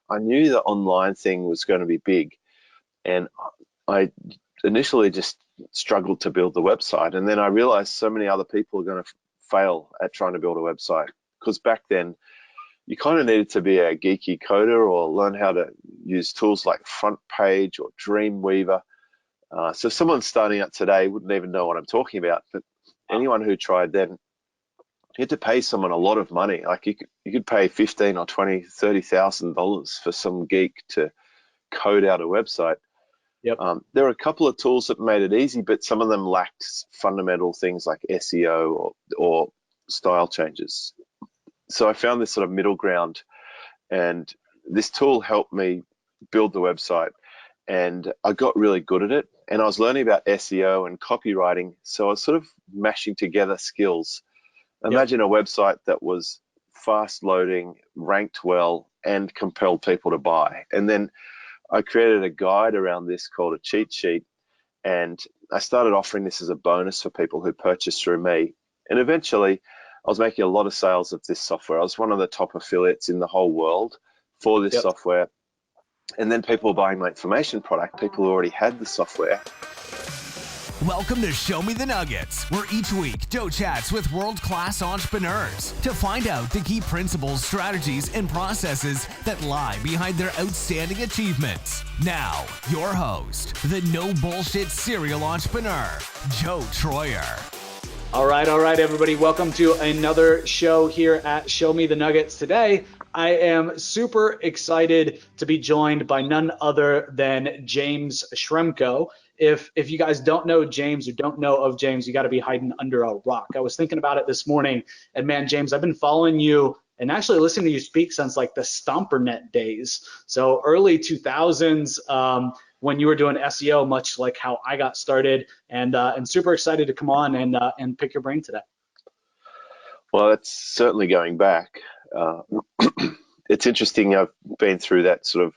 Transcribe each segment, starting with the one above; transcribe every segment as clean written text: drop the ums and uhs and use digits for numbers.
I knew the online thing was going to be big, and I initially just struggled to build the website. And then I realized so many other people are going to fail at trying to build a website, because back then you kind of needed to be a geeky coder or learn how to use tools like Front Page or Dreamweaver. So someone starting out today wouldn't even know what I'm talking about, but anyone who tried then, you had to pay someone a lot of money. Like you could pay $15,000 or $20,000, $30,000 for some geek to code out a website. Yep. There are a couple of tools that made it easy, but some of them lacked fundamental things like SEO or style changes. So I found this sort of middle ground, and this tool helped me build the website, and I got really good at it. And I was learning about SEO and copywriting, so I was sort of mashing together skills. Imagine a website that was fast loading, ranked well, and compelled people to buy. And then I created a guide around this called a cheat sheet, and I started offering this as a bonus for people who purchased through me. And eventually I was making a lot of sales of this software. I was one of the top affiliates in the whole world for this software. And then people were buying my information product, people who already had the software. Welcome to Show Me the Nuggets, where each week Joe chats with world-class entrepreneurs to find out the key principles, strategies, and processes that lie behind their outstanding achievements. Now, your host, the no bullshit serial entrepreneur, Joe Troyer. All right, everybody. Welcome to another show here at Show Me the Nuggets. Today, I am super excited to be joined by none other than James Schramko. If you guys don't know James or don't know of James, you got to be hiding under a rock. I was thinking about it this morning, and man, James, I've been following you and actually listening to you speak since like the StomperNet days. So early 2000s, when you were doing SEO, much like how I got started, and super excited to come on and pick your brain today. Well, it's certainly going back. It's interesting. I've been through that sort of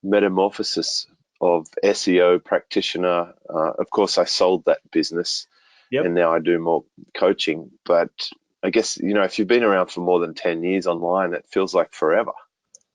metamorphosis of SEO practitioner. Of course, I sold that business, and now I do more coaching. But I guess, if you've been around for more than 10 years online, it feels like forever.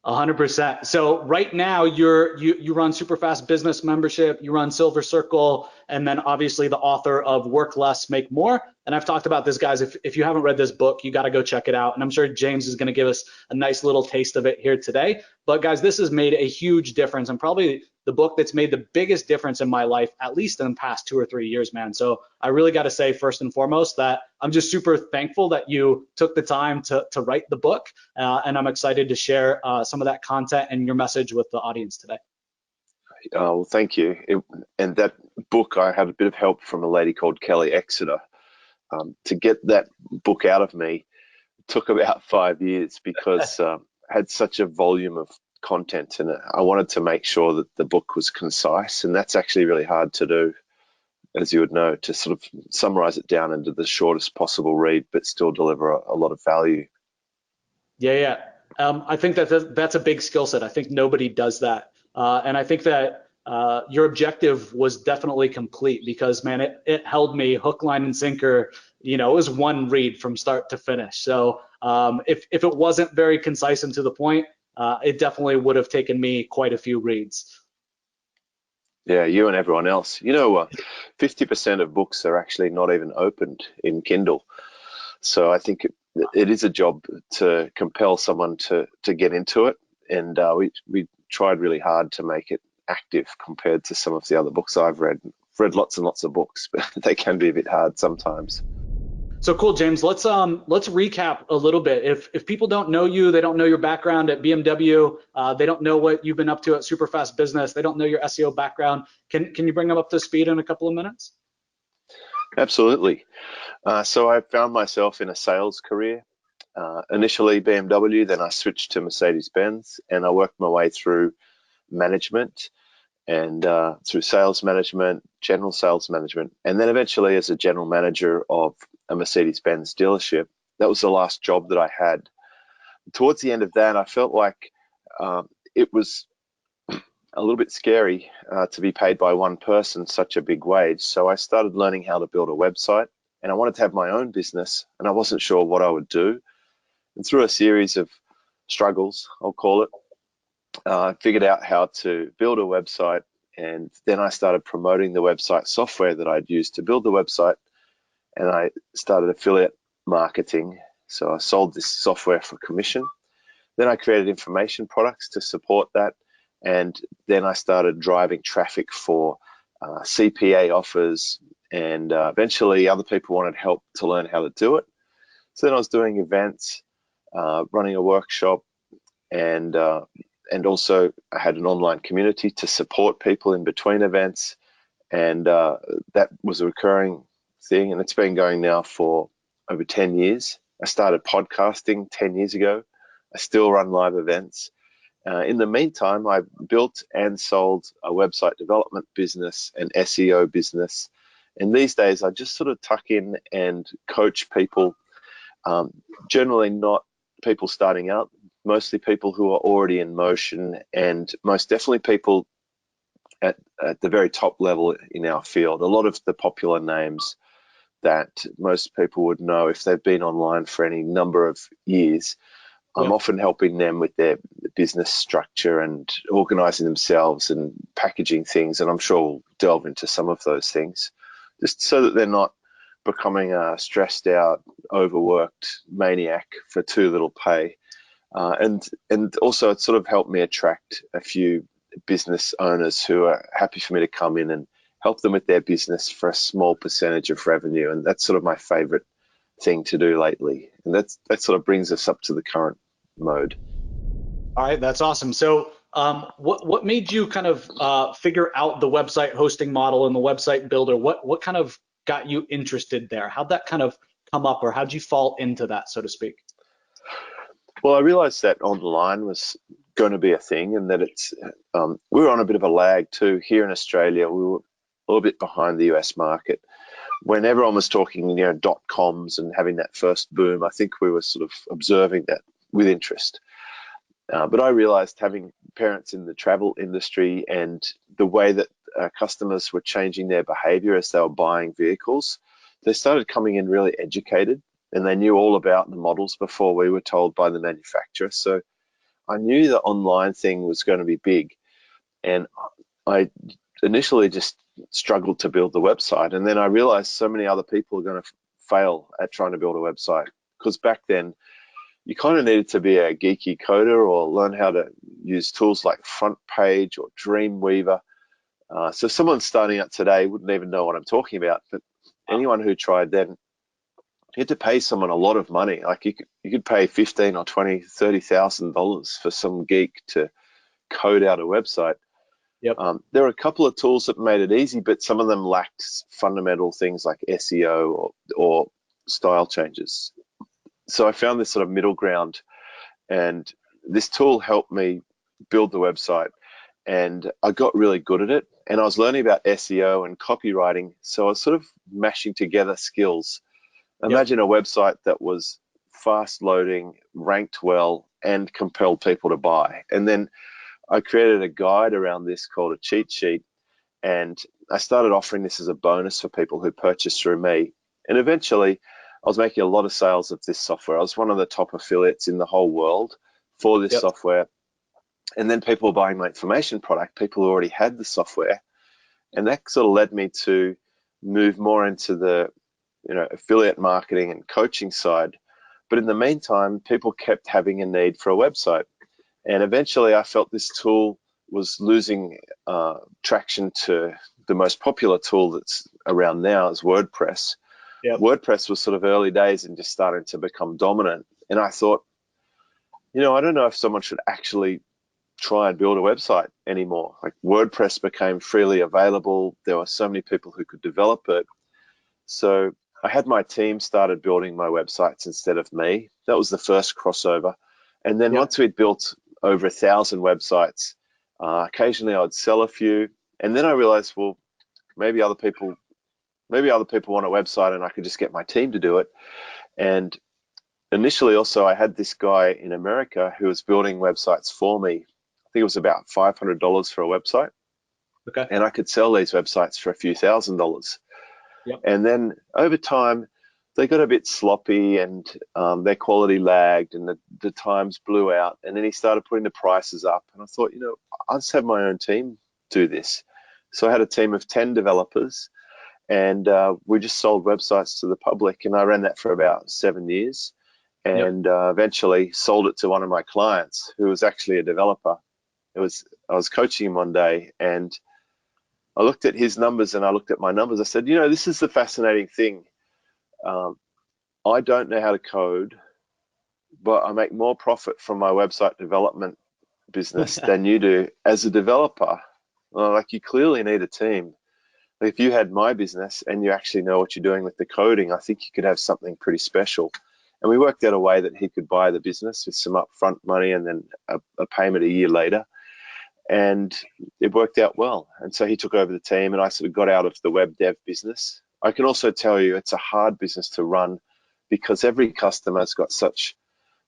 100%. So right now you run Super Fast Business Membership, you run Silver Circle, and then obviously the author of Work Less, Make More. And I've talked about this, guys. If you haven't read this book, you got to go check it out. And I'm sure James is going to give us a nice little taste of it here today. But guys, this has made a huge difference, and probably the book that's made the biggest difference in my life, at least in the past 2 or 3 years, man. So I really got to say, first and foremost, that I'm just super thankful that you took the time to write the book, and I'm excited to share some of that content and your message with the audience today. Well, thank you. And that book, I had a bit of help from a lady called Kelly Exeter. To get that book out of me took about 5 years because I had such a volume of content, and I wanted to make sure that the book was concise, and that's actually really hard to do, as you would know, to sort of summarize it down into the shortest possible read but still deliver a lot of value. I think that's a big skill set. I think nobody does that, and I think that your objective was definitely complete, because man, it held me hook, line, and sinker. It was one read from start to finish. So if it wasn't very concise and to the point, it definitely would have taken me quite a few reads. Yeah, you and everyone else. 50% of books are actually not even opened in Kindle. So I think it is a job to compel someone to get into it. And we tried really hard to make it active compared to some of the other books I've read. I've read lots and lots of books, but they can be a bit hard sometimes. So cool, James. Let's recap a little bit. If people don't know you, they don't know your background at BMW, they don't know what you've been up to at Super Fast Business, they don't know your SEO background. Can you bring them up to speed in a couple of minutes? Absolutely. So I found myself in a sales career. Initially BMW, then I switched to Mercedes-Benz, and I worked my way through management and through sales management, general sales management, and then eventually as a general manager of a Mercedes-Benz dealership. That was the last job that I had. Towards the end of that, I felt like it was a little bit scary to be paid by one person such a big wage. So I started learning how to build a website, and I wanted to have my own business, and I wasn't sure what I would do. And through a series of struggles, I'll call it, figured out how to build a website, and then I started promoting the website software that I'd used to build the website, and I started affiliate marketing. So I sold this software for commission. Then I created information products to support that, and then I started driving traffic for CPA offers, and eventually other people wanted help to learn how to do it. So then I was doing events, running a workshop, and also I had an online community to support people in between events, and that was a recurring thing, and it's been going now for over 10 years. I started podcasting 10 years ago. I still run live events. In the meantime, I built and sold a website development business, an SEO business, and these days I just sort of tuck in and coach people, generally not people starting out, mostly people who are already in motion, and most definitely people at the very top level in our field. A lot of the popular names that most people would know if they've been online for any number of years. I'm often helping them with their business structure and organizing themselves and packaging things, and I'm sure we'll delve into some of those things, just so that they're not becoming a stressed out, overworked maniac for too little pay. And also it sort of helped me attract a few business owners who are happy for me to come in and help them with their business for a small percentage of revenue, and that's sort of my favorite thing to do lately, and that sort of brings us up to the current mode. All right, that's awesome. So what made you kind of figure out the website hosting model and the website builder? What kind of got you interested there? How'd that kind of come up, or how'd you fall into that, so to speak? Well, I realized that online was going to be a thing, and that it's we were on a bit of a lag too. Here in Australia, we were a little bit behind the US market. When everyone was talking, .coms and having that first boom, I think we were sort of observing that with interest. But I realized, having parents in the travel industry and the way that customers were changing their behavior as they were buying vehicles, they started coming in really educated, and they knew all about the models before we were told by the manufacturer. So I knew the online thing was going to be big, and I initially just struggled to build the website, and then I realized so many other people are going to fail at trying to build a website, because back then you kind of needed to be a geeky coder or learn how to use tools like Front Page or Dreamweaver. So someone starting out today wouldn't even know what I'm talking about, but anyone who tried then, you had to pay someone a lot of money. Like you could pay $15,000 or $20,000, $30,000 for some geek to code out a website. Yep. There are a couple of tools that made it easy, but some of them lacked fundamental things like SEO or style changes. So I found this sort of middle ground, and this tool helped me build the website, and I got really good at it, and I was learning about SEO and copywriting, so I was sort of mashing together skills. Imagine a website that was fast loading, ranked well, and compelled people to buy. And then I created a guide around this called a cheat sheet, and I started offering this as a bonus for people who purchased through me. And eventually I was making a lot of sales of this software. I was one of the top affiliates in the whole world for this software. And then people were buying my information product, people who already had the software. And that sort of led me to move more into the affiliate marketing and coaching side. But in the meantime, people kept having a need for a website. And eventually I felt this tool was losing traction to the most popular tool that's around now, is WordPress. WordPress was sort of early days and just starting to become dominant. And I thought, I don't know if someone should actually try and build a website anymore. Like, WordPress became freely available. There were so many people who could develop it. So I had my team started building my websites instead of me. That was the first crossover. And then once we'd built over 1,000 websites, occasionally I'd sell a few. And then I realized, well, maybe other people want a website and I could just get my team to do it. And initially also I had this guy in America who was building websites for me. I think it was about $500 for a website. Okay. And I could sell these websites for a few $1,000s. And then over time, they got a bit sloppy, and their quality lagged, and the times blew out. And then he started putting the prices up, and I thought, I'll just have my own team do this. So I had a team of 10 developers, and we just sold websites to the public, and I ran that for about 7 years, and eventually sold it to one of my clients who was actually a developer. I was coaching him one day, and I looked at his numbers and I looked at my numbers. I said, this is the fascinating thing. I don't know how to code, but I make more profit from my website development business than you do as a developer. Well, like, you clearly need a team. Like, if you had my business and you actually know what you're doing with the coding, I think you could have something pretty special. And we worked out a way that he could buy the business with some upfront money and then a payment a year later. And it worked out well. And so he took over the team, and I sort of got out of the web dev business. I can also tell you it's a hard business to run because every customer's got such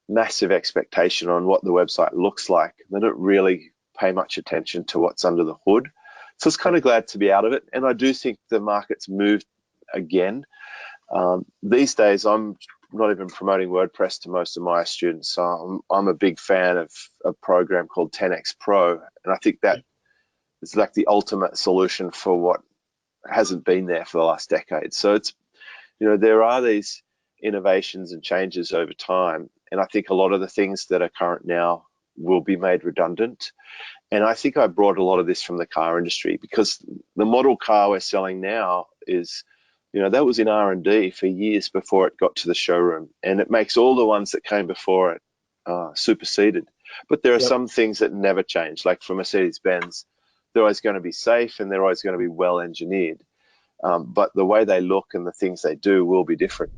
massive expectation on what the website looks like. They don't really pay much attention to what's under the hood. So it's kind of glad to be out of it. And I do think the market's moved again. These days, I'm not even promoting WordPress to most of my students. So I'm a big fan of a program called 10x Pro. And I think that is like the ultimate solution for what hasn't been there for the last decade. So it's, there are these innovations and changes over time. And I think a lot of the things that are current now will be made redundant. And I think I brought a lot of this from the car industry, because the model car we're selling now is, that was in R&D for years before it got to the showroom, and it makes all the ones that came before it superseded. But there are some things that never change, like for Mercedes-Benz, they're always going to be safe and they're always going to be well engineered. But the way they look and the things they do will be different.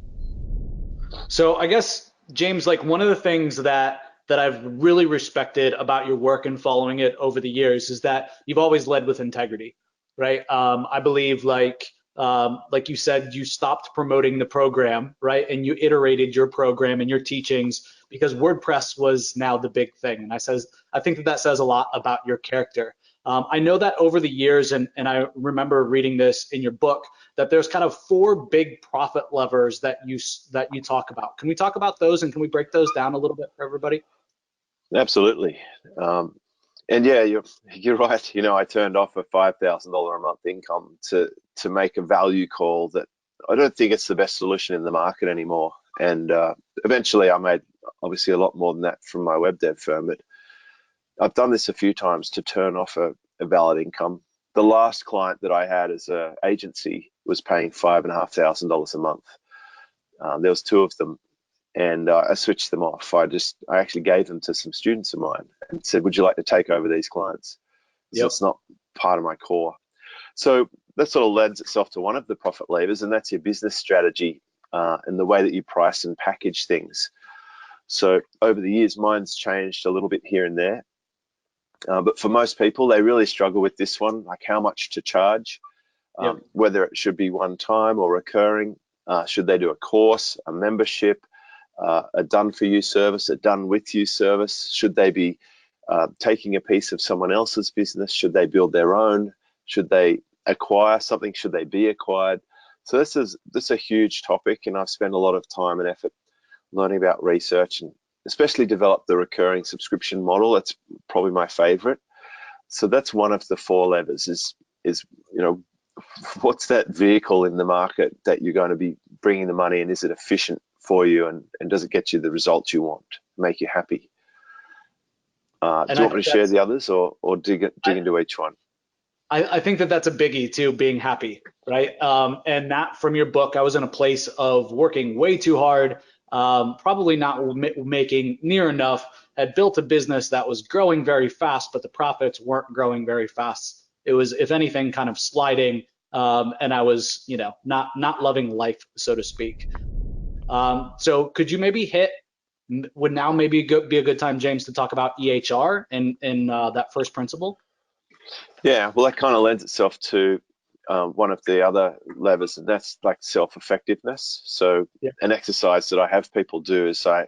So I guess, James, like, one of the things that I've really respected about your work and following it over the years is that you've always led with integrity, right? I believe, like you said, you stopped promoting the program, right? And you iterated your program and your teachings because WordPress was now the big thing. And I think that says a lot about your character. I know that over the years, and I remember reading this in your book, that there's kind of 4 big profit levers that you talk about. Can we talk about those, and can we break those down a little bit for everybody? Absolutely. And yeah, you're right. I turned off a $5,000 a month income to make a value call that I don't think it's the best solution in the market anymore. And eventually I made obviously a lot more than that from my web dev firm, but I've done this a few times to turn off a valid income. The last client that I had as an agency was paying $5,500 a month. There was 2 of them, and I switched them off. I actually gave them to some students of mine and said, would you like to take over these clients? So it's not part of my core. So that sort of lends itself to one of the profit levers, and that's your business strategy and the way that you price and package things. So over the years, mine's changed a little bit here and there. But for most people, they really struggle with this one, like how much to charge, whether it should be one time or recurring. Should they do a course, a membership, a done-for-you service, a done-with-you service? Should they be taking a piece of someone else's business? Should they build their own? Should they acquire something? Should they be acquired? So this is a huge topic, and I've spent a lot of time and effort learning about research, and especially develop the recurring subscription model. That's probably my favorite. So that's one of the 4 levers is what's that vehicle in the market that you're going to be bringing the money in? Is it efficient for you, and does it get you the results you want, make you happy? Do you want me to share the others, or dig into each one? I think that's a biggie too, being happy, right? And that, from your book, I was in a place of working way too hard, probably not making near enough, had built a business that was growing very fast, but the profits weren't growing very fast. It was, if anything, kind of sliding, and I was, not loving life, so to speak. So could you maybe would now maybe be a good time, James, to talk about EHR and that first principle? Yeah, well, that kind of lends itself to one of the other levers, and that's like self-effectiveness. So an exercise that I have people do is I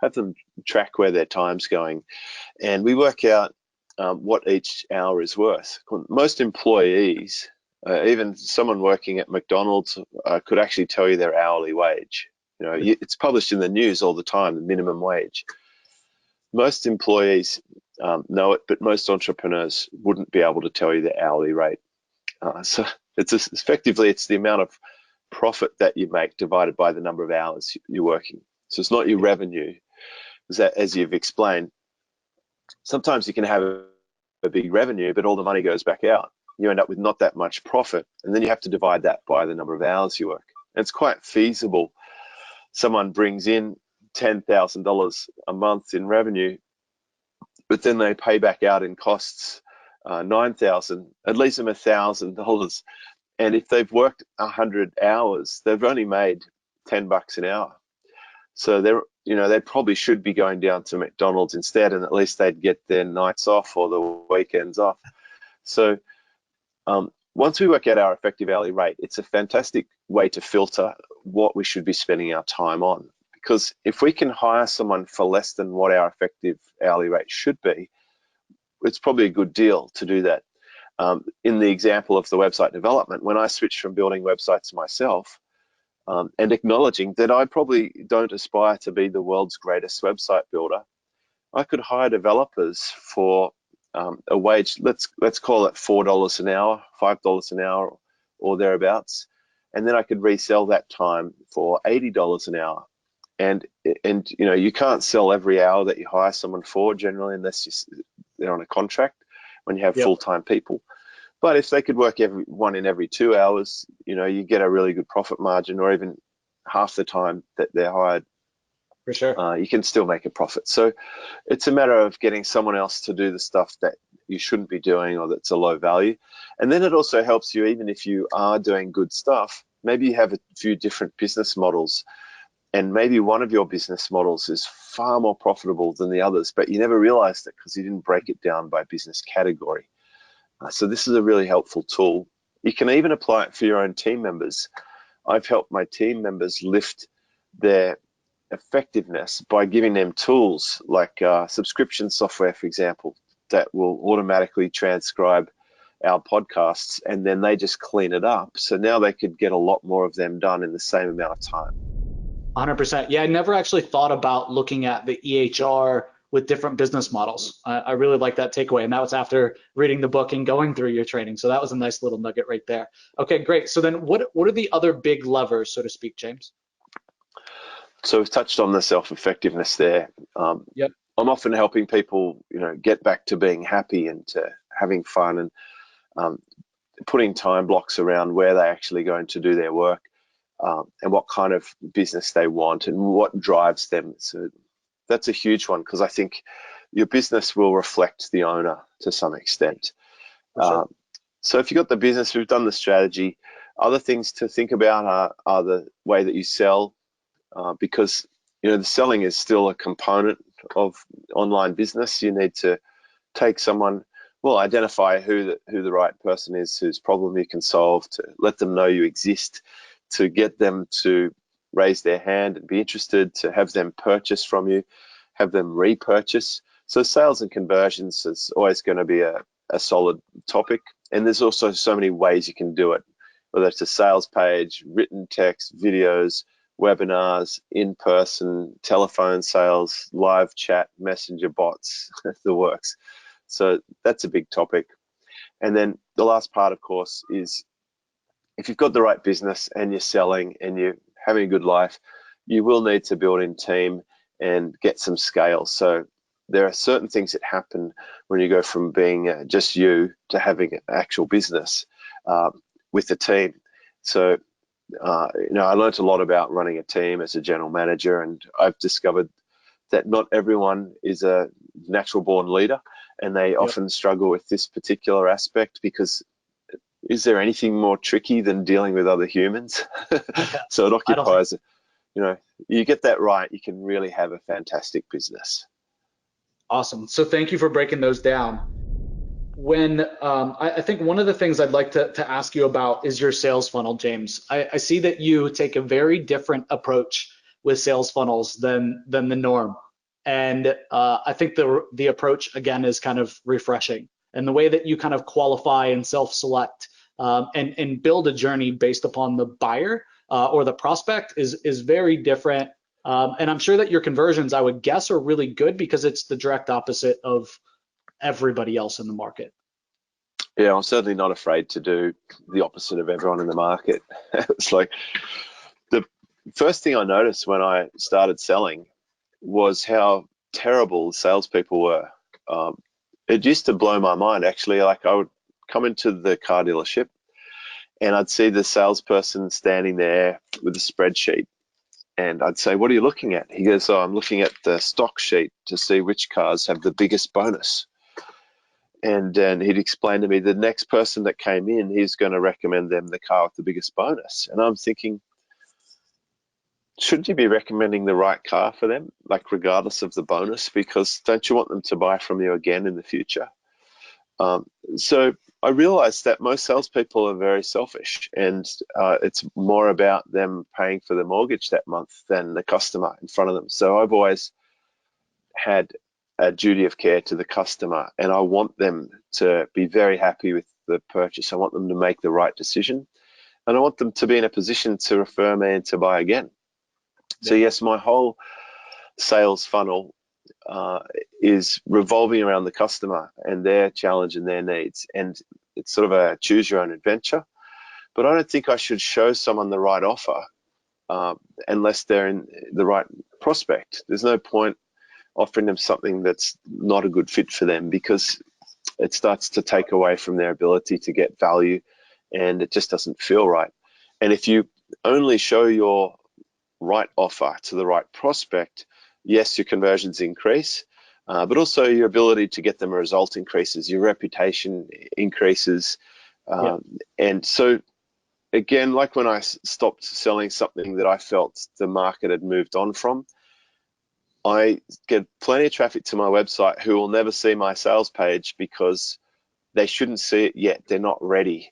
have them track where their time's going, and we work out what each hour is worth. Most employees Even someone working at McDonald's could actually tell you their hourly wage. It's published in the news all the time, the minimum wage. Most employees know it, but most entrepreneurs wouldn't be able to tell you their hourly rate. So effectively, it's the amount of profit that you make divided by the number of hours you're working. So it's not your revenue, as you've explained. Sometimes you can have a big revenue, but all the money goes back out. You end up with not that much profit, and then you have to divide that by the number of hours you work. And it's quite feasible. Someone brings in $10,000 a month in revenue, but then they pay back out in costs $9,000. It leaves them $1,000. And if they've worked 100 hours, they've only made $10 an hour. So they probably should be going down to McDonald's instead, and at least they'd get their nights off or the weekends off. So once we work out our effective hourly rate, it's a fantastic way to filter what we should be spending our time on. Because if we can hire someone for less than what our effective hourly rate should be, it's probably a good deal to do that. In the example of the website development, when I switched from building websites myself and acknowledging that I probably don't aspire to be the world's greatest website builder, I could hire developers for a wage, let's call it $4 an hour, $5 an hour or thereabouts, and then I could resell that time for $80 an hour. And you can't sell every hour that you hire someone for generally, unless they're on a contract when you have full-time people. But if they could work one in every 2 hours, you get a really good profit margin, or even half the time that they're hired. For sure. You can still make a profit. So it's a matter of getting someone else to do the stuff that you shouldn't be doing or that's a low value. And then it also helps you, even if you are doing good stuff, maybe you have a few different business models, and maybe one of your business models is far more profitable than the others, but you never realized it because you didn't break it down by business category. So this is a really helpful tool. You can even apply it for your own team members. I've helped my team members lift their effectiveness by giving them tools like subscription software, for example, that will automatically transcribe our podcasts, and then they just clean it up. So now they could get a lot more of them done in the same amount of time. 100%. Yeah, I never actually thought about looking at the EHR with different business models. I really like that takeaway, and that was after reading the book and going through your training. So that was a nice little nugget right there. Okay, great. So then what are the other big levers, so to speak, James? So we've touched on the self-effectiveness there. Yep. I'm often helping people, get back to being happy and to having fun, and putting time blocks around where they're actually going to do their work, and what kind of business they want and what drives them. So that's a huge one, because I think your business will reflect the owner to some extent. Sure. So if you've got the business, we've done the strategy. Other things to think about are the way that you sell, because the selling is still a component of online business. You need to take someone, identify who the right person is, whose problem you can solve, to let them know you exist, to get them to raise their hand and be interested, to have them purchase from you, have them repurchase. So sales and conversions is always going to be a solid topic. And there's also so many ways you can do it, whether it's a sales page, written text, videos, webinars, in-person, telephone sales, live chat, messenger bots, the works. So that's a big topic. And then the last part, of course, is if you've got the right business and you're selling and you're having a good life, you will need to build in team and get some scale. So there are certain things that happen when you go from being just you to having an actual business with a team. So I learned a lot about running a team as a general manager, and I've discovered that not everyone is a natural born leader, and they often struggle with this particular aspect, because is there anything more tricky than dealing with other humans? So it occupies, you get that right, you can really have a fantastic business. Awesome. So thank you for breaking those down. When I think one of the things I'd like to ask you about is your sales funnel, James. I see that you take a very different approach with sales funnels than the norm. And I think the approach, again, is kind of refreshing. And the way that you kind of qualify and self-select and build a journey based upon the buyer or the prospect is very different. And I'm sure that your conversions, I would guess, are really good because it's the direct opposite of everybody else in the market. Yeah, I'm certainly not afraid to do the opposite of everyone in the market. It's like the first thing I noticed when I started selling was how terrible salespeople were. It used to blow my mind, actually. Like, I would come into the car dealership and I'd see the salesperson standing there with a spreadsheet. And I'd say, "What are you looking at?" He goes, "Oh, I'm looking at the stock sheet to see which cars have the biggest bonus." And then he'd explain to me the next person that came in, he's going to recommend them the car with the biggest bonus. And I'm thinking, shouldn't you be recommending the right car for them, like regardless of the bonus? Because don't you want them to buy from you again in the future? So I realized that most salespeople are very selfish, and it's more about them paying for the mortgage that month than the customer in front of them. So I've always had a duty of care to the customer, and I want them to be very happy with the purchase. I want them to make the right decision, and I want them to be in a position to refer me and to buy again. So yes, my whole sales funnel is revolving around the customer and their challenge and their needs, and it's sort of a choose your own adventure. But I don't think I should show someone the right offer unless they're in the right prospect. There's no point offering them something that's not a good fit for them, because it starts to take away from their ability to get value, and it just doesn't feel right. And if you only show your right offer to the right prospect, yes, your conversions increase, but also your ability to get them a result increases, your reputation increases. And so again, like when I stopped selling something that I felt the market had moved on from, I get plenty of traffic to my website who will never see my sales page because they shouldn't see it yet. They're not ready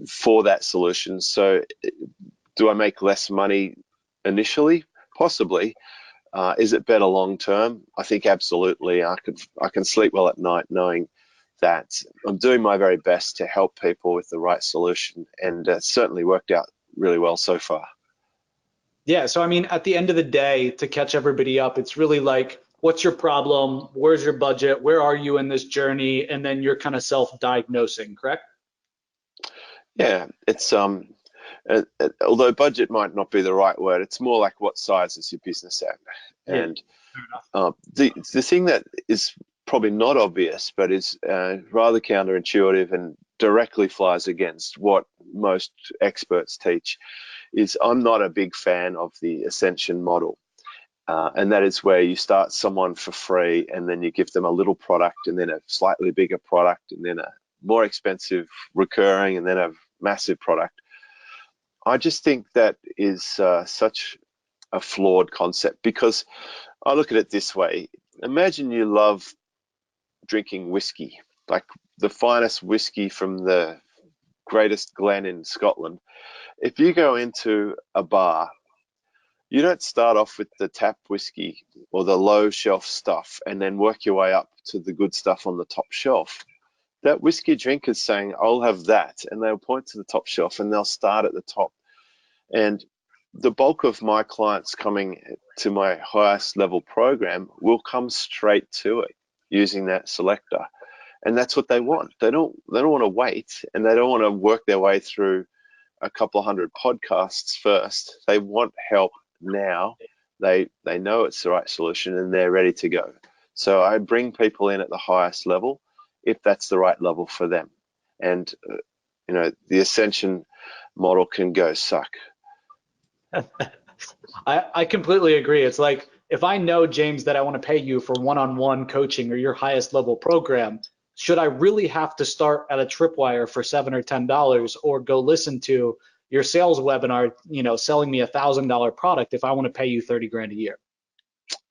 for that solution. So do I make less money initially? Possibly. Is it better long term? I think absolutely. I can sleep well at night knowing that I'm doing my very best to help people with the right solution, and it's certainly worked out really well so far. Yeah, so I mean, at the end of the day, to catch everybody up, it's really like, what's your problem? Where's your budget? Where are you in this journey? And then you're kind of self-diagnosing, correct? Yeah, it's although budget might not be the right word, it's more like what size is your business at. And the thing that is probably not obvious, but is rather counterintuitive and directly flies against what most experts teach, is I'm not a big fan of the ascension model. And that is where you start someone for free and then you give them a little product and then a slightly bigger product and then a more expensive recurring and then a massive product. I just think that is such a flawed concept, because I look at it this way. Imagine you love drinking whiskey, like the finest whiskey from the greatest glen in Scotland. If you go into a bar, you don't start off with the tap whiskey or the low shelf stuff and then work your way up to the good stuff on the top shelf. That whiskey drinker is saying, I'll have that, and they'll point to the top shelf and they'll start at the top. And the bulk of my clients coming to my highest level program will come straight to it using that selector. And that's what they want. They don't want to wait, and they don't want to work their way through a couple of hundred podcasts first. They want help now. They know it's the right solution and they're ready to go. So I bring people in at the highest level if that's the right level for them. And the ascension model can go suck. I completely agree. It's like, if I know, James, that I want to pay you for one-on-one coaching or your highest level program, should I really have to start at a tripwire for $7 or $10 or go listen to your sales webinar, selling me $1,000 product if I want to pay you 30 grand a year?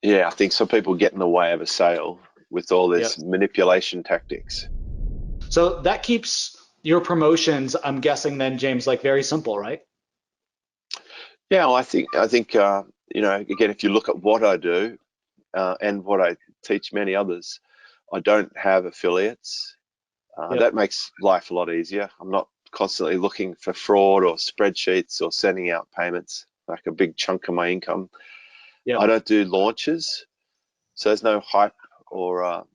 Yeah, I think some people get in the way of a sale with all this manipulation tactics. So that keeps your promotions, I'm guessing then, James, like very simple, right? Yeah, well, I think again, if you look at what I do and what I teach many others, I don't have affiliates. That makes life a lot easier. I'm not constantly looking for fraud or spreadsheets or sending out payments, like a big chunk of my income. Yep. I don't do launches, so there's no hype or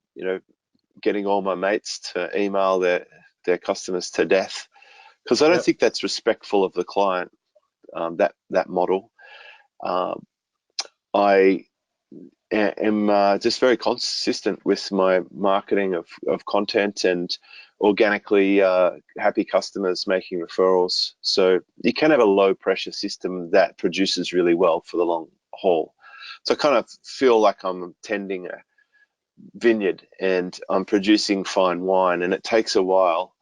getting all my mates to email their customers to death, because I don't think that's respectful of the client. That model. I am just very consistent with my marketing of content and organically happy customers making referrals. So you can have a low pressure system that produces really well for the long haul. So I kind of feel like I'm tending a vineyard and I'm producing fine wine, and it takes a while,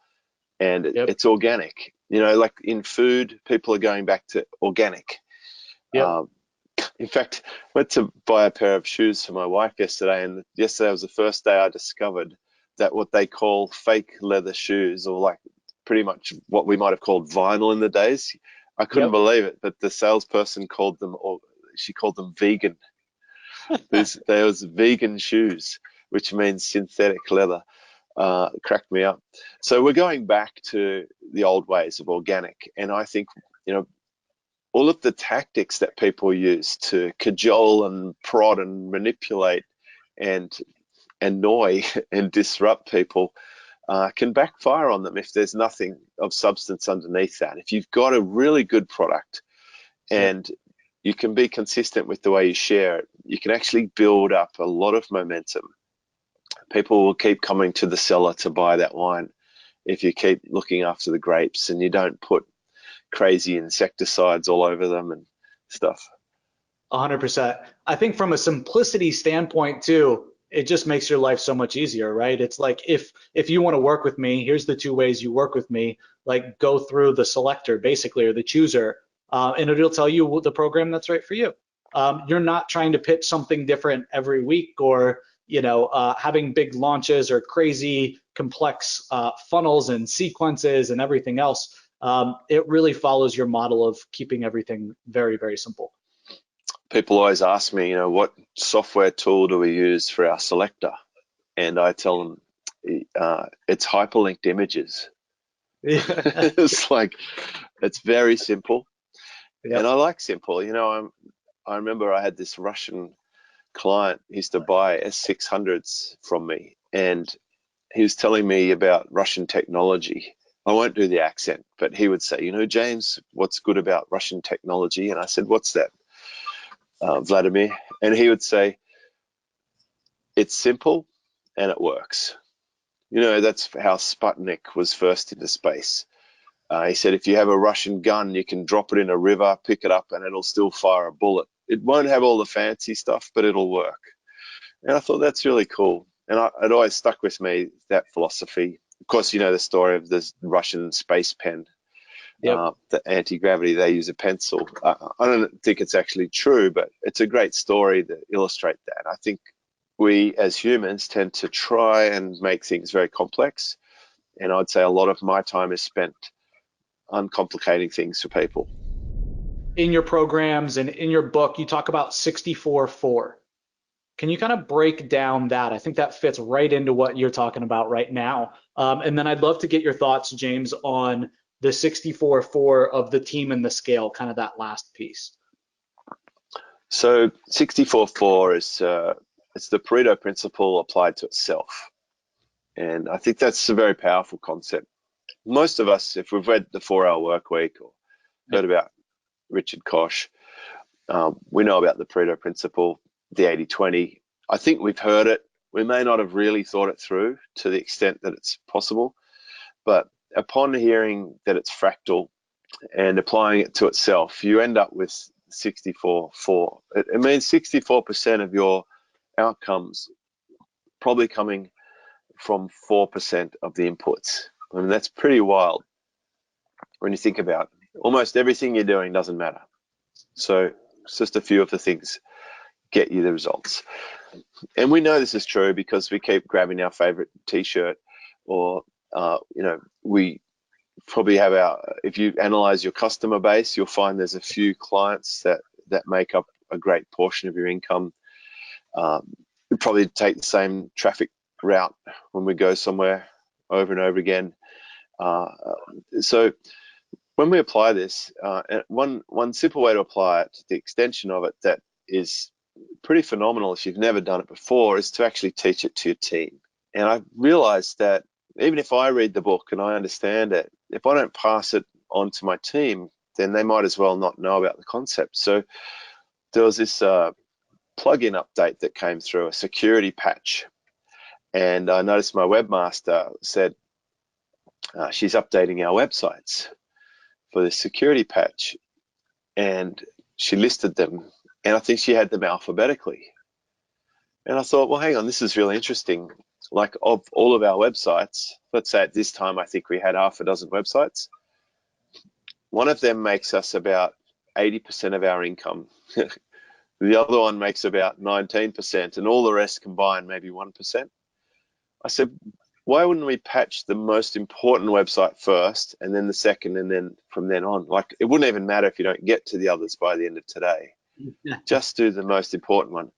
and it's organic. Like in food, people are going back to organic. In fact, I went to buy a pair of shoes for my wife yesterday, and yesterday was the first day I discovered that what they call fake leather shoes, or like pretty much what we might have called vinyl in the days. I couldn't believe it, but the salesperson called them, or she called them vegan. There was vegan shoes, which means synthetic leather. Cracked me up. So we're going back to the old ways of organic, and I think all of the tactics that people use to cajole and prod and manipulate and annoy and disrupt people can backfire on them if there's nothing of substance underneath that. If you've got a really good product and you can be consistent with the way you share it, you can actually build up a lot of momentum. People will keep coming to the cellar to buy that wine if you keep looking after the grapes and you don't put crazy insecticides all over them and stuff. 100%. I think from a simplicity standpoint too, it just makes your life so much easier, right? It's like if you want to work with me, here's the 2 ways you work with me. Like go through the selector basically, or the chooser, and it'll tell you the program that's right for you. You're not trying to pitch something different every week, or having big launches or crazy complex funnels and sequences and everything else. It really follows your model of keeping everything very, very simple. People always ask me, what software tool do we use for our selector? And I tell them it's hyperlinked images. It's like, it's very simple. And I like simple. I remember I had this Russian client who used to buy S600s from me, and he was telling me about Russian technology. I won't do the accent, but he would say, James, what's good about Russian technology? And I said, what's that, Vladimir? And he would say, it's simple and it works. That's how Sputnik was first into space. He said, if you have a Russian gun, you can drop it in a river, pick it up, and it'll still fire a bullet. It won't have all the fancy stuff, but it'll work. And I thought that's really cool. And it always stuck with me, that philosophy. Of course, the story of this Russian space pen, the anti-gravity, they use a pencil. I don't think it's actually true, but it's a great story to illustrate that. I think we as humans tend to try and make things very complex. And I'd say a lot of my time is spent uncomplicating things for people. In your programs and in your book, you talk about 64-4. Can you kind of break down that? I think that fits right into what you're talking about right now. And then I'd love to get your thoughts, James, on the 64-4 of the team and the scale, kind of that last piece. So 64-4 is it's the Pareto Principle applied to itself. And I think that's a very powerful concept. Most of us, if we've read the 4-Hour Workweek or heard about Richard Koch, we know about the Pareto Principle, the 80-20. I think we've heard it. We may not have really thought it through to the extent that it's possible, but upon hearing that it's fractal and applying it to itself, you end up with 64-4. It means 64% of your outcomes probably coming from 4% of the inputs. I mean, that's pretty wild when you think about it. Almost everything you're doing doesn't matter. So it's just a few of the things get you the results. And we know this is true because we keep grabbing our favorite t-shirt, or we probably have if you analyze your customer base, you'll find there's a few clients that make up a great portion of your income. We probably take the same traffic route when we go somewhere over and over again. So when we apply this, one simple way to apply it, the extension of it that is pretty phenomenal if you've never done it before, is to actually teach it to your team. And I realized that even if I read the book and I understand it, if I don't pass it on to my team, then they might as well not know about the concept. So there was this plugin update that came through, a security patch. And I noticed my webmaster said she's updating our websites for this security patch. And she listed them, and I think she had them alphabetically. And I thought, well, hang on, this is really interesting. Like, of all of our websites, let's say at this time, I think we had half a dozen websites. One of them makes us about 80% of our income. The other one makes about 19%, and all the rest combined, maybe 1%. I said, why wouldn't we patch the most important website first, and then the second, and then from then on? Like, it wouldn't even matter if you don't get to the others by the end of today. Just do the most important one.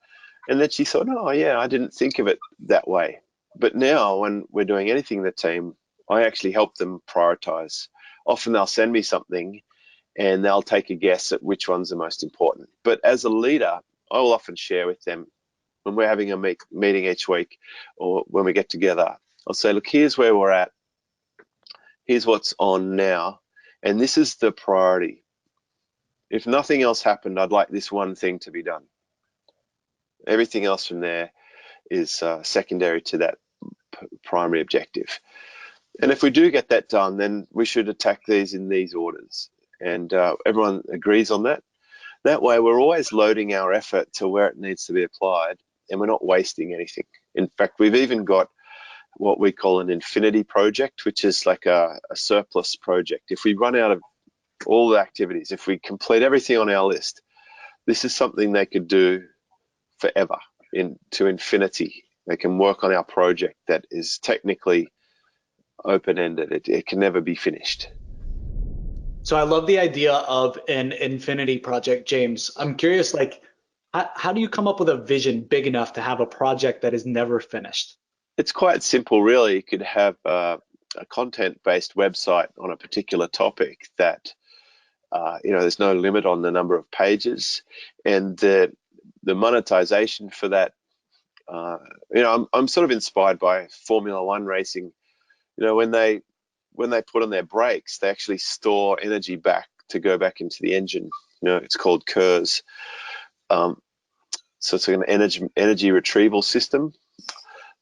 And then she thought, oh, yeah, I didn't think of it that way. But now when we're doing anything in the team, I actually help them prioritize. Often they'll send me something and they'll take a guess at which one's the most important. But as a leader, I will often share with them when we're having a meeting each week or when we get together. I'll say, look, here's where we're at. Here's what's on now. And this is the priority. If nothing else happened, I'd like this one thing to be done. Everything else from there is secondary to that primary objective. And if we do get that done, then we should attack these in these orders. And everyone agrees on that. That way, we're always loading our effort to where it needs to be applied, and we're not wasting anything. In fact, we've even got what we call an infinity project, which is like a surplus project. If we run out of all the activities, if we complete everything on our list, this is something they could do forever, to infinity. They can work on our project that is technically open-ended. It can never be finished. So I love the idea of an infinity project, James. I'm curious, like, how do you come up with a vision big enough to have a project that is never finished? It's quite simple, really. You could have a content-based website on a particular topic that, there's no limit on the number of pages, and the monetization for that. I'm sort of inspired by Formula One racing. When they put on their brakes, they actually store energy back to go back into the engine. It's called KERS. So it's an energy retrieval system.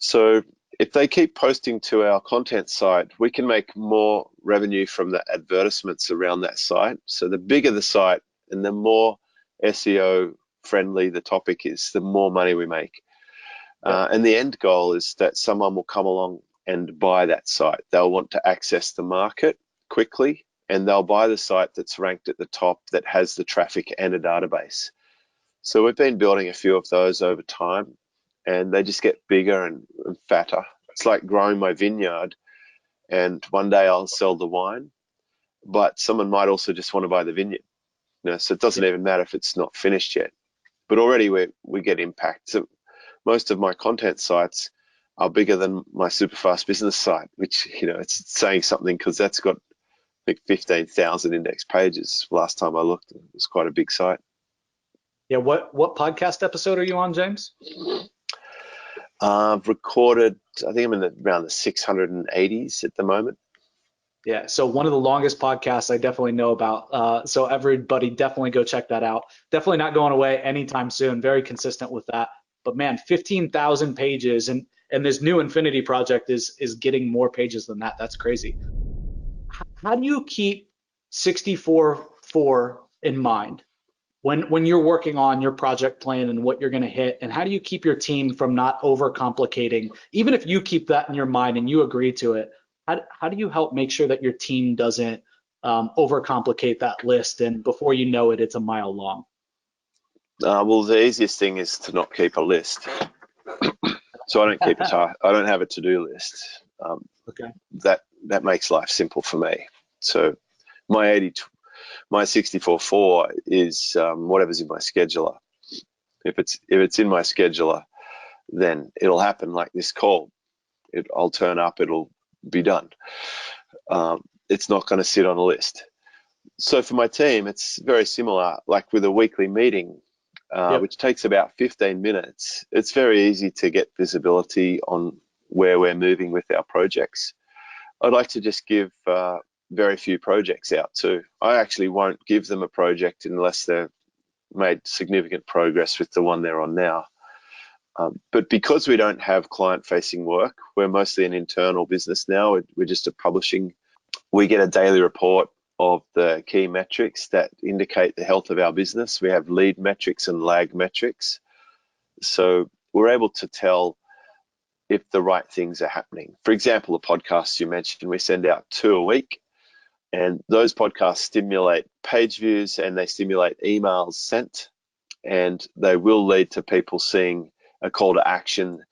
So if they keep posting to our content site, we can make more revenue from the advertisements around that site. So the bigger the site and the more SEO friendly the topic is, the more money we make. And the end goal is that someone will come along and buy that site. They'll want to access the market quickly, and they'll buy the site that's ranked at the top, that has the traffic and a database. So we've been building a few of those over time, and they just get bigger and fatter. It's like growing my vineyard, and one day I'll sell the wine, but someone might also just want to buy the vineyard. So it doesn't even matter if it's not finished yet. But already we get impact. So most of my content sites are bigger than my Superfast business site, which, it's saying something because that's got, I think, 15,000 index pages. Last time I looked, it was quite a big site. Yeah, what podcast episode are you on, James? I've recorded, I think I'm around the 680s at the moment. Yeah, so one of the longest podcasts I definitely know about. So everybody definitely go check that out. Definitely not going away anytime soon. Very consistent with that. But man, 15,000 pages, and this new Infinity project is getting more pages than that. That's crazy. How do you keep 64.4 in mind when you're working on your project plan and what you're going to hit? And how do you keep your team from not overcomplicating? Even if you keep that in your mind and you agree to it, how do you help make sure that your team doesn't overcomplicate that list, and before you know it, it's a mile long? Well, the easiest thing is to not keep a list. So I don't have a to-do list. Okay. That makes life simple for me. So my 64.4 is whatever's in my scheduler. If it's in my scheduler, then it'll happen, like this call. I'll turn up, it'll be done. it's not going to sit on a list. So for my team, it's very similar. Like with a weekly meeting, which takes about 15 minutes, it's very easy to get visibility on where we're moving with our projects. I'd like to just give very few projects out too. I actually won't give them a project unless they've made significant progress with the one they're on now. But because we don't have client-facing work, we're mostly an internal business now. We're just a publishing. We get a daily report of the key metrics that indicate the health of our business. We have lead metrics and lag metrics. So we're able to tell if the right things are happening. For example, the podcasts you mentioned, we send out 2 a week, and those podcasts stimulate page views and they stimulate emails sent, and they will lead to people seeing a call to action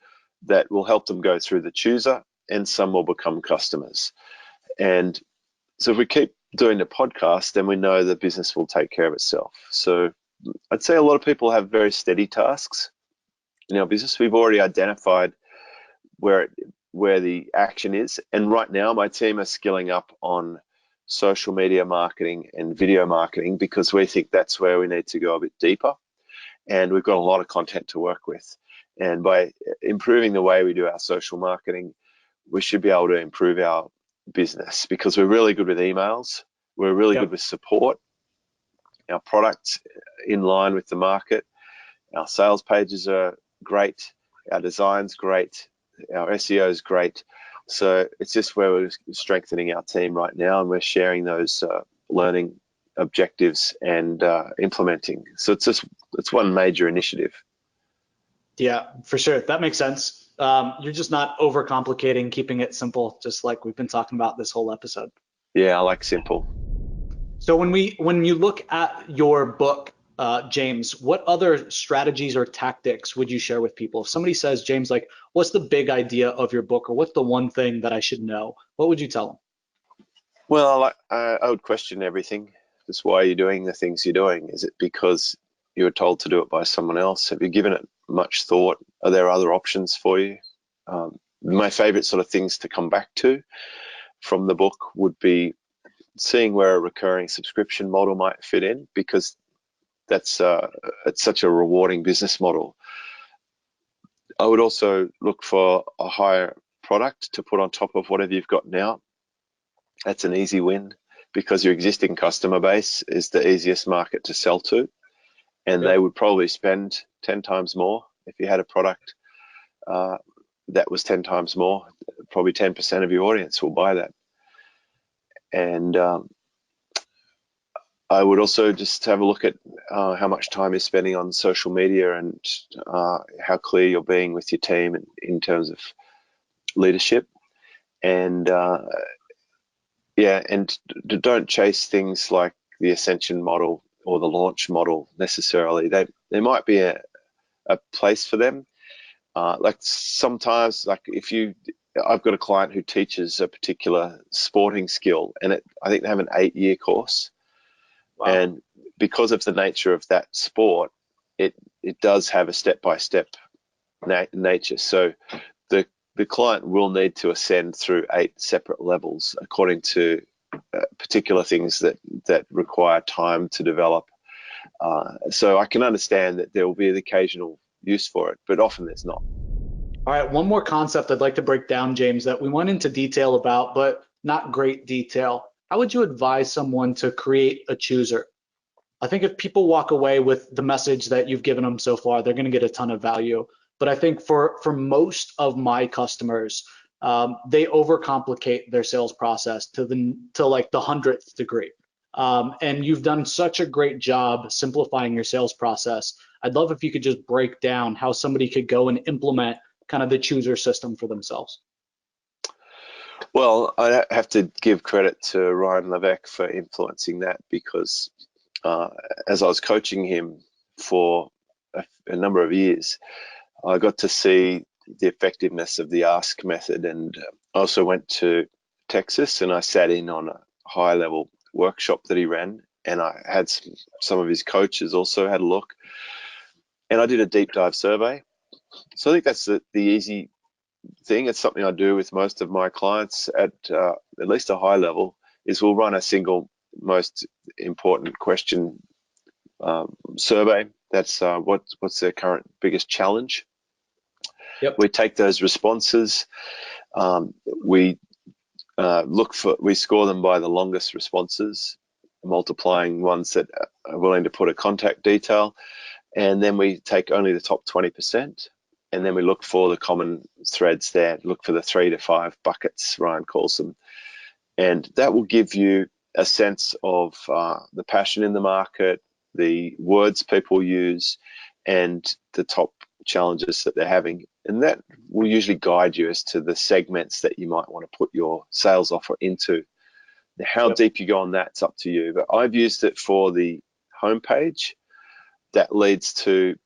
that will help them go through the chooser, and some will become customers. And so if we keep doing the podcast, then we know the business will take care of itself. So I'd say a lot of people have very steady tasks in our business. We've already identified where the action is. And right now, my team are skilling up on social media marketing and video marketing because we think that's where we need to go a bit deeper. And we've got a lot of content to work with. And by improving the way we do our social marketing, we should be able to improve our business because we're really good with emails. We're really good with support. Our product's in line with the market. Our sales pages are great. Our design's great. Our SEO is great. So it's just where we're strengthening our team right now, and we're sharing those learning objectives and implementing. So it's one major initiative. Yeah, for sure. That makes sense. You're just not overcomplicating, keeping it simple, just like we've been talking about this whole episode. Yeah, I like simple. So when you look at your book, James, what other strategies or tactics would you share with people? If somebody says, James, like, what's the big idea of your book, or what's the one thing that I should know? What would you tell them? Well, I would question everything. Just why are you doing the things you're doing? Is it because you were told to do it by someone else? Have you given it much thought? Are there other options for you? My favorite sort of things to come back to from the book would be seeing where a recurring subscription model might fit in, because that's it's such a rewarding business model. I would also look for a higher product to put on top of whatever you've got now. That's an easy win because your existing customer base is the easiest market to sell to, and they would probably spend 10 times more if you had a product that was 10 times more. Probably 10% of your audience will buy that. And I would also just have a look at how much time you're spending on social media and how clear you're being with your team in terms of leadership. And and don't chase things like the ascension model or the launch model necessarily. There might be a place for them. Like sometimes, like I've got a client who teaches a particular sporting skill, and I think they have an 8-year course. Wow. And because of the nature of that sport, it does have a step-by-step nature. So the client will need to ascend through 8 separate levels according to particular things that require time to develop. So I can understand that there will be the occasional use for it, but often there's not. All right, one more concept I'd like to break down, James, that we went into detail about, but not great detail. How would you advise someone to create a chooser? I think if people walk away with the message that you've given them so far, they're going to get a ton of value. But I think for most of my customers, they overcomplicate their sales process to like the 100th degree. And you've done such a great job simplifying your sales process. I'd love if you could just break down how somebody could go and implement kind of the chooser system for themselves. Well, I have to give credit to Ryan Levesque for influencing that, because as I was coaching him for a number of years, I got to see the effectiveness of the ask method. And I also went to Texas and I sat in on a high-level workshop that he ran, and I had some of his coaches also had a look, and I did a deep dive survey. So I think that's the easy thing, it's something I do with most of my clients at least a high level, is we'll run a single most important question survey. That's what's their current biggest challenge. Yep. We take those responses, we score them by the longest responses, multiplying ones that are willing to put a contact detail, and then we take only the top 20%, and then we look for the common threads there, look for the 3 to 5 buckets, Ryan calls them, and that will give you a sense of the passion in the market, the words people use, and the top challenges that they're having. And that will usually guide you as to the segments that you might want to put your sales offer into. Now, how deep you go on that's up to you. But I've used it for the homepage. That leads to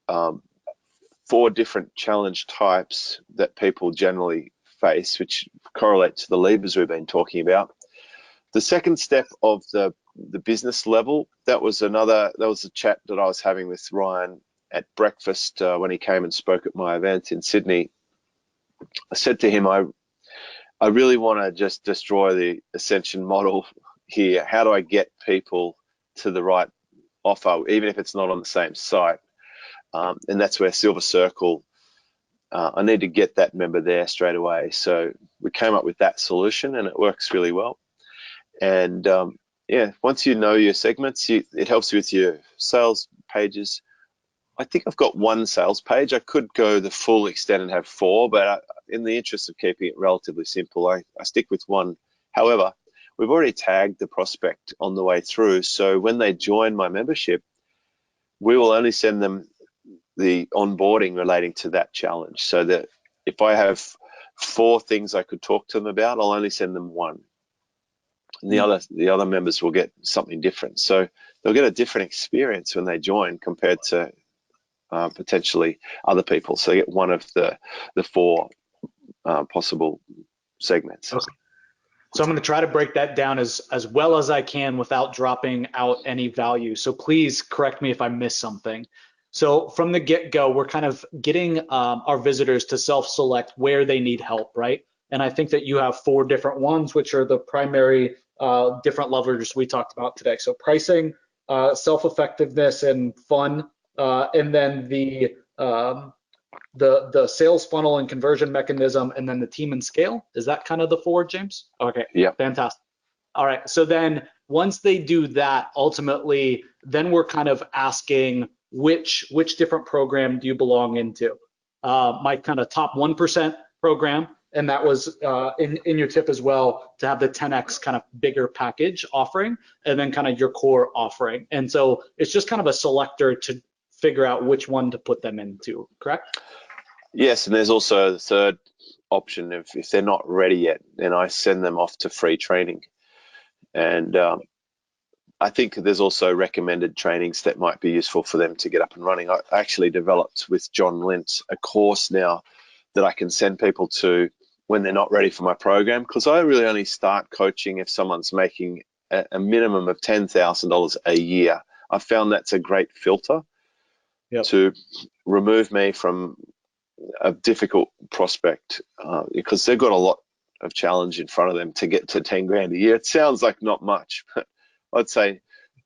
4 different challenge types that people generally face, which correlate to the levers we've been talking about. The second step of the business level, that was a chat that I was having with Ryan at breakfast when he came and spoke at my event in Sydney. I said to him, I really want to just destroy the Ascension model here. How do I get people to the right offer, even if it's not on the same site? And that's where Silver Circle, I need to get that member there straight away. So we came up with that solution, and it works really well. And once you know your segments, it helps you with your sales pages. I think I've got 1 sales page. I could go the full extent and have 4, but in the interest of keeping it relatively simple, I stick with 1. However, we've already tagged the prospect on the way through, so when they join my membership, we will only send them the onboarding relating to that challenge. So that if I have 4 things I could talk to them about, I'll only send them 1. And the other members will get something different. So they'll get a different experience when they join compared to potentially other people. So they get one of the 4 possible segments. Okay. So I'm going to try to break that down as well as I can without dropping out any value. So please correct me if I miss something. So from the get-go, we're kind of getting our visitors to self-select where they need help, right? And I think that you have 4 different ones, which are the primary different levers we talked about today. So pricing, self-effectiveness, and fun, and then the sales funnel and conversion mechanism, and then the team and scale. Is that kind of the 4, James? Okay, yeah, fantastic. All right, so then once they do that, ultimately, then we're kind of asking which different program do you belong into? My kind of top 1% program, and that was in your tip as well, to have the 10x kind of bigger package offering, and then kind of your core offering. And so it's just kind of a selector to figure out which one to put them into, correct? Yes, and there's also the third option. If they're not ready yet, then I send them off to free training. And I think there's also recommended trainings that might be useful for them to get up and running. I actually developed with John Lint a course now that I can send people to when they're not ready for my program, because I really only start coaching if someone's making a minimum of $10,000 a year. I found that's a great filter to remove me from a difficult prospect because they've got a lot of challenge in front of them to get to 10 grand a year. It sounds like not much, but I'd say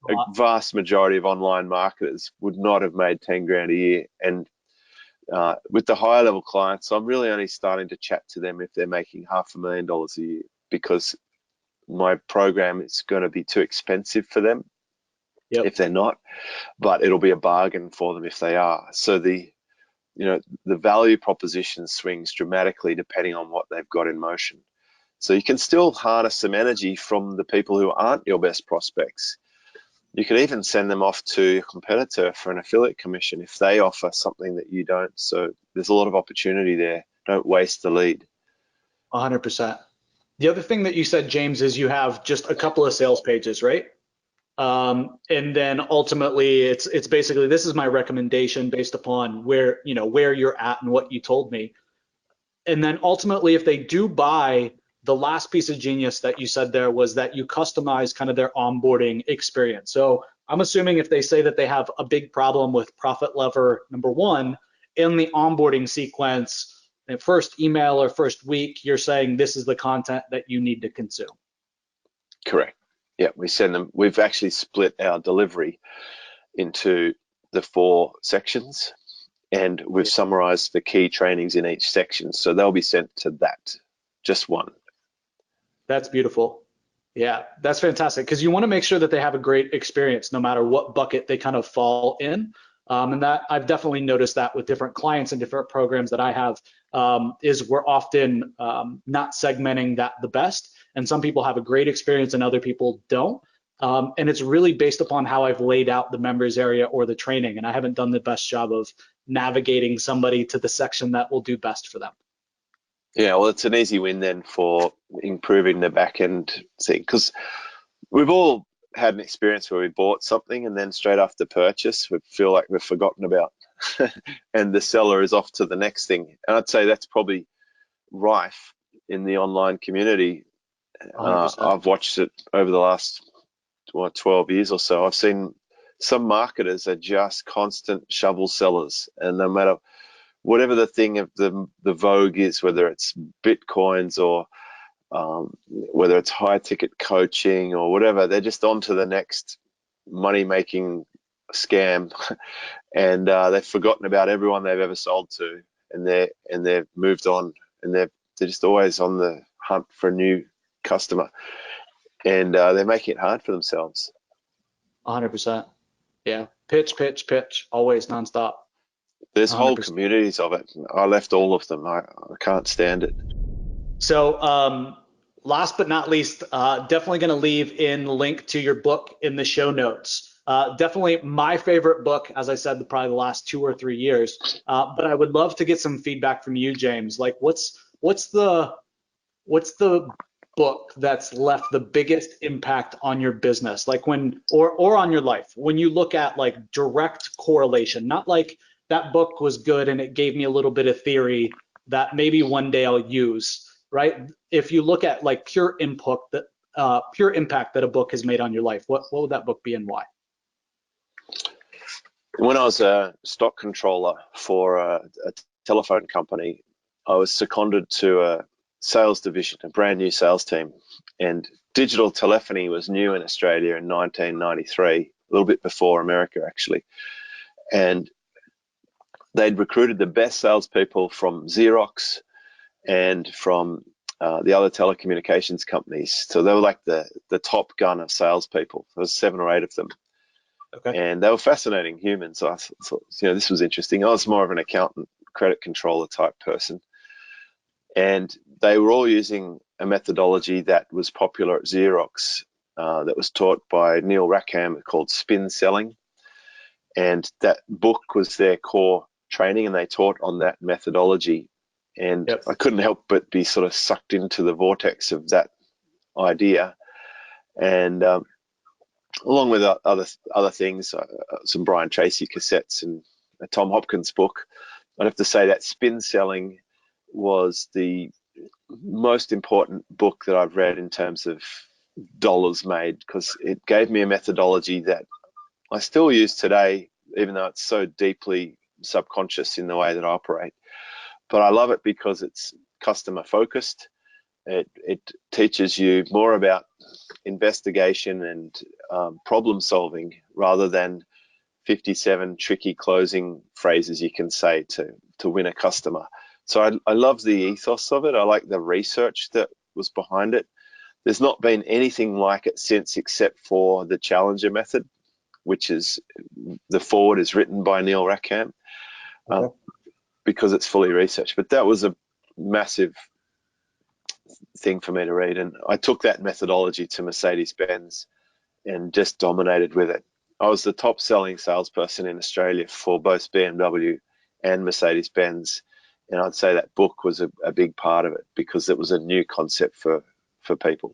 a vast majority of online marketers would not have made 10 grand a year. And with the higher level clients, I'm really only starting to chat to them if they're making $500,000 a year, because my program is going to be too expensive for them if they're not, but it'll be a bargain for them if they are. So the value proposition swings dramatically depending on what they've got in motion. So you can still harness some energy from the people who aren't your best prospects. You could even send them off to your competitor for an affiliate commission if they offer something that you don't. So there's a lot of opportunity there. Don't waste the lead. 100%. The other thing that you said, James, is you have just a couple of sales pages, right? And then ultimately it's basically, this is my recommendation based upon where you're at and what you told me. And then ultimately, if they do buy, the last piece of genius that you said there was that you customize kind of their onboarding experience. So I'm assuming if they say that they have a big problem with profit lever number 1 in the onboarding sequence, first email or first week, you're saying this is the content that you need to consume. Correct. Yeah, we send them. We've actually split our delivery into the 4 sections, and we've summarized the key trainings in each section. So they'll be sent to that, just one. That's beautiful. Yeah, that's fantastic, because you want to make sure that they have a great experience no matter what bucket they kind of fall in. And that I've definitely noticed that with different clients and different programs that I have, is we're often not segmenting that the best. And some people have a great experience and other people don't. And it's really based upon how I've laid out the members area or the training. And I haven't done the best job of navigating somebody to the section that will do best for them. Yeah, well, it's an easy win then for improving the back-end thing, because we've all had an experience where we bought something and then straight after purchase, we feel like we've forgotten about and the seller is off to the next thing. And I'd say that's probably rife in the online community. I've watched it over the last 12 years or so. I've seen some marketers are just constant shovel sellers, and no matter whatever the thing of the vogue is, whether it's Bitcoins or whether it's high ticket coaching or whatever, they're just on to the next money making scam, and they've forgotten about everyone they've ever sold to, and they've moved on, and they're just always on the hunt for a new customer, and they're making it hard for themselves. 100%. Yeah. Pitch, always nonstop. There's 100%. whole communities of it. I left all of them. I can't stand it. So last but not least, definitely going to leave in the link to your book in the show notes. Definitely my favorite book, as I said, probably the last 2 or 3 years. But I would love to get some feedback from you, James. Like, what's the book that's left the biggest impact on your business, like when, or on your life, when you look at like direct correlation, not like that book was good and it gave me a little bit of theory that maybe one day I'll use, right? If you look at like pure impact that a book has made on your life, what would that book be and why? When I was a stock controller for a telephone company, I was seconded to a sales division, a brand new sales team, and digital telephony was new in Australia in 1993, a little bit before America actually, and they'd recruited the best salespeople from Xerox and from the other telecommunications companies. So they were like the top gun of salespeople. There was 7 or 8 of them. Okay. And they were fascinating humans. So I thought, this was interesting. I was more of an accountant, credit controller type person. And they were all using a methodology that was popular at Xerox that was taught by Neil Rackham, called spin selling. And that book was their core training, and they taught on that methodology. And yep. I couldn't help but be sort of sucked into the vortex of that idea. And along with other things, some Brian Tracy cassettes and a Tom Hopkins book, I'd have to say that spin selling was the most important book that I've read in terms of dollars made, because it gave me a methodology that I still use today, even though it's so deeply subconscious in the way that I operate. But I love it because it's customer focused. It teaches you more about investigation and problem solving rather than 57 tricky closing phrases you can say to win a customer. So I love the ethos of it. I like the research that was behind it. There's not been anything like it since, except for the Challenger method, which is the forward is written by Neil Rackham, because it's fully researched. But that was a massive thing for me to read, and I took that methodology to Mercedes-Benz and just dominated with it. I was the top selling salesperson in Australia for both BMW and Mercedes-Benz, and I'd say that book was a big part of it because it was a new concept for people.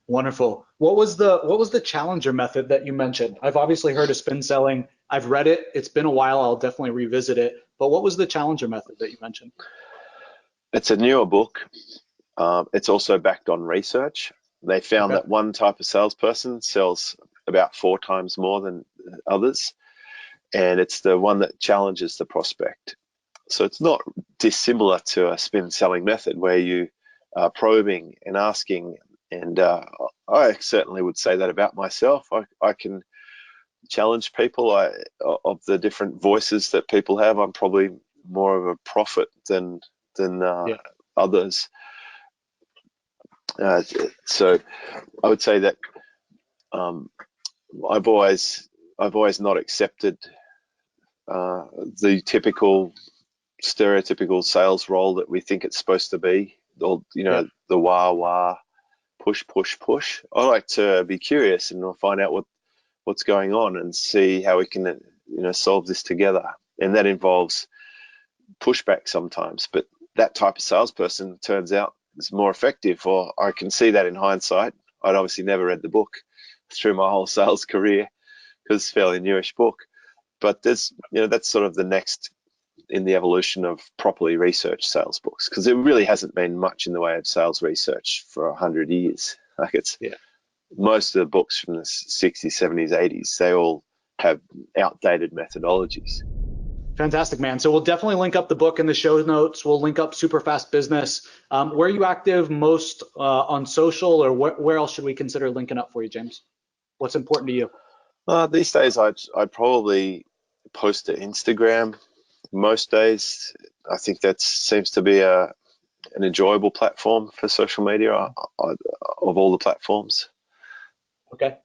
Wonderful. What was the Challenger method that you mentioned? I've obviously heard of spin selling. I've read it. It's been a while. I'll definitely revisit it. But what was the Challenger method that you mentioned? It's a newer book. It's also backed on research. They found that one type of salesperson sells about 4 times more than others, and it's the one that challenges the prospect. So it's not dissimilar to a spin selling method where you are probing and asking. And I certainly would say that about myself. I can challenge people of the different voices that people have. I'm probably more of a prophet than others. So I would say that I've always not accepted the typical stereotypical sales role that we think it's supposed to be, or the wah push. I like to be curious and find out what's going on and see how we can solve this together, and that involves pushback sometimes, but that type of salesperson turns out is more effective, or I can see that in hindsight. I'd obviously never read the book through my whole sales career because it's a fairly newish book, but there's that's sort of the next in the evolution of properly researched sales books, because there really hasn't been much in the way of sales research for 100 years. Like most of the books from the 60s, 70s, 80s, they all have outdated methodologies. Fantastic, man. So we'll definitely link up the book in the show notes. We'll link up Superfast Business. Where are you active most on social, or where else should we consider linking up for you, James? What's important to you? These days, I'd probably post to Instagram most days. I think that seems to be an enjoyable platform for social media of all the platforms. Okay.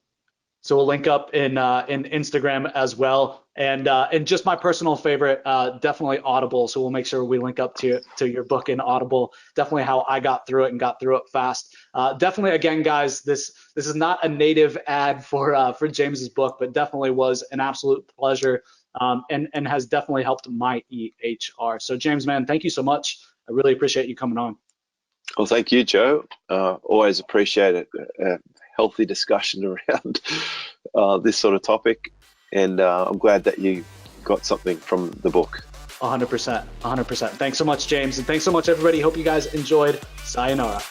So we'll link up in Instagram as well, and just my personal favorite, definitely Audible. So we'll make sure we link up to your book in Audible. Definitely how I got through it and got through it fast. Definitely, again, guys, this is not a native ad for James's book, but definitely was an absolute pleasure, and has definitely helped my EHR. So James, man, thank you so much. I really appreciate you coming on. Well, thank you, Joe. Always appreciate it. Healthy discussion around this sort of topic, and I'm glad that you got something from the book. 100%. Thanks so much, James, and thanks so much, everybody. Hope you guys enjoyed. Sayonara.